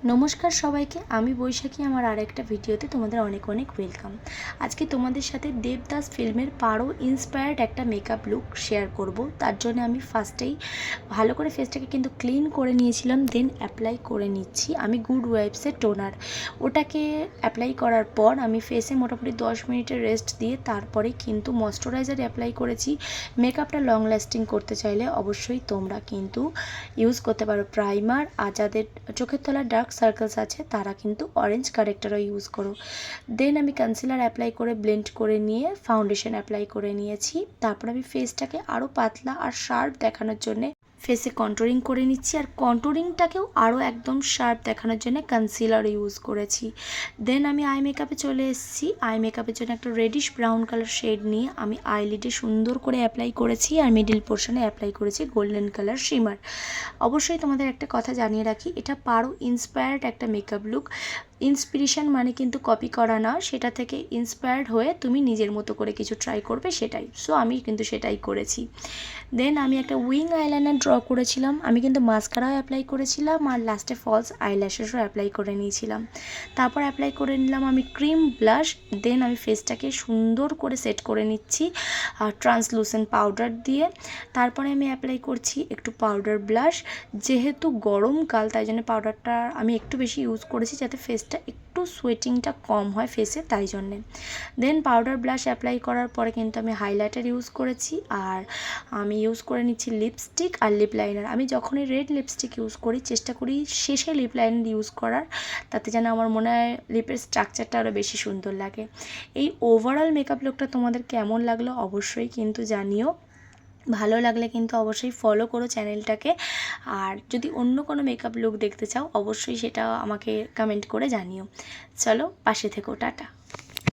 নমস্কার সবাইকে, আমি বৈশাখী। আমার আরেকটা ভিডিওতে তোমাদের অনেক অনেক ওয়েলকাম। আজকে তোমাদের সাথে দেবদাস ফিল্মের পারো ইন্সপায়ার্ড একটা মেকআপ লুক শেয়ার করব। তার জন্য আমি ফার্স্টেই ভালো করে ফেসটাকে কিন্তু ক্লিন করে নিয়েছিলাম, দেন অ্যাপ্লাই করে নিচ্ছি আমি গুড ওয়াইবসের টোনার। ওটাকে অ্যাপ্লাই করার পর আমি ফেসে মোটামুটি 10 মিনিটের রেস্ট দিয়ে তারপরে কিন্তু ময়শ্চারাইজার অ্যাপ্লাই করেছি। মেকআপটা লং লাস্টিং করতে চাইলে অবশ্যই তোমরা কিন্তু ইউজ করতে পারো প্রাইমার, আর যাদের চোখের তলার ডার্ক সার্কেলস আছে তারা কিন্তু অরেঞ্জ কারেক্টারও ইউজ করো। দেন আমি কনসিলার অ্যাপ্লাই করে ব্লেন্ড করে নিয়ে ফাউন্ডেশন অ্যাপ্লাই করে নিয়েছি। তারপর আমি ফেসটাকে আরও পাতলা আর শার্প দেখানোর জন্যে ফেসে কন্ট্রোলিং করে নিচ্ছি, আর কন্ট্রোলিংটাকেও আরও একদম শার্প দেখানোর জন্য কনসিলার ইউজ করেছি। দেন আমি আই মেকআপে চলে এসেছি। আই মেকআপের জন্য একটা রেডিশ ব্রাউন কালার শেড নিয়ে আমি আইলিডে সুন্দর করে অ্যাপ্লাই করেছি, আর মিডিল পোর্শনে অ্যাপ্লাই করেছি গোল্ডেন কালার শিমার। অবশ্যই তোমাদের একটা কথা জানিয়ে রাখি, এটা পারো ইন্সপায়ার্ড একটা মেকআপ লুক। ইন্সপিরেশন মানে কিন্তু কপি করা না, সেটা থেকে ইন্সপায়ার্ড হয়ে তুমি নিজের মতো করে কিছু ট্রাই করবে, সেটাই। সো আমি কিন্তু সেটাই করেছি। দেন আমি একটা উইং আইলাইনার ড্র করেছিলাম। আমি কিন্তু মাস্কারাও অ্যাপ্লাই করেছিলাম, আর লাস্টে ফলস আইল্যাশেসও অ্যাপ্লাই করে নিয়েছিলাম। তারপর অ্যাপ্লাই করে নিলাম আমি ক্রিম ব্লাশ। দেন আমি ফেসটাকে সুন্দর করে সেট করে নিচ্ছি ট্রান্সলুসেন্ট পাউডার দিয়ে। তারপরে আমি অ্যাপ্লাই করছি একটু পাউডার ব্লাশ। যেহেতু গরমকাল তাই জন্য পাউডারটা আমি একটু বেশি ইউজ করেছি, যাতে ফেসটা একটু সোয়েটিংটা কম হয় ফেসে, তাই জন্যে। দেন পাউডার ব্লাশ অ্যাপ্লাই করার পরে কিন্তু আমি হাইলাইটার ইউজ করেছি, আর আমি ইউজ করে নিচ্ছি লিপস্টিক আর লিপ লাইনার। আমি যখনই রেড লিপস্টিক ইউজ করি চেষ্টা করি শেষে লিপ লাইনার ইউজ করার, তাতে যেন আমার মনে হয় লিপের স্ট্রাকচারটা আরও বেশি সুন্দর লাগে। এই ওভারঅল মেকআপ লুকটা তোমাদের কেমন লাগলো অবশ্যই কিন্তু জানিও। ভালো লাগলে কিন্তু অবশ্যই ফলো করো চ্যানেলটাকে। আর যদি অন্য কোনো মেকআপ লুক দেখতে চাও অবশ্যই সেটা আমাকে কমেন্ট করে জানিও। চলো, পাশে থেকো। টাটা।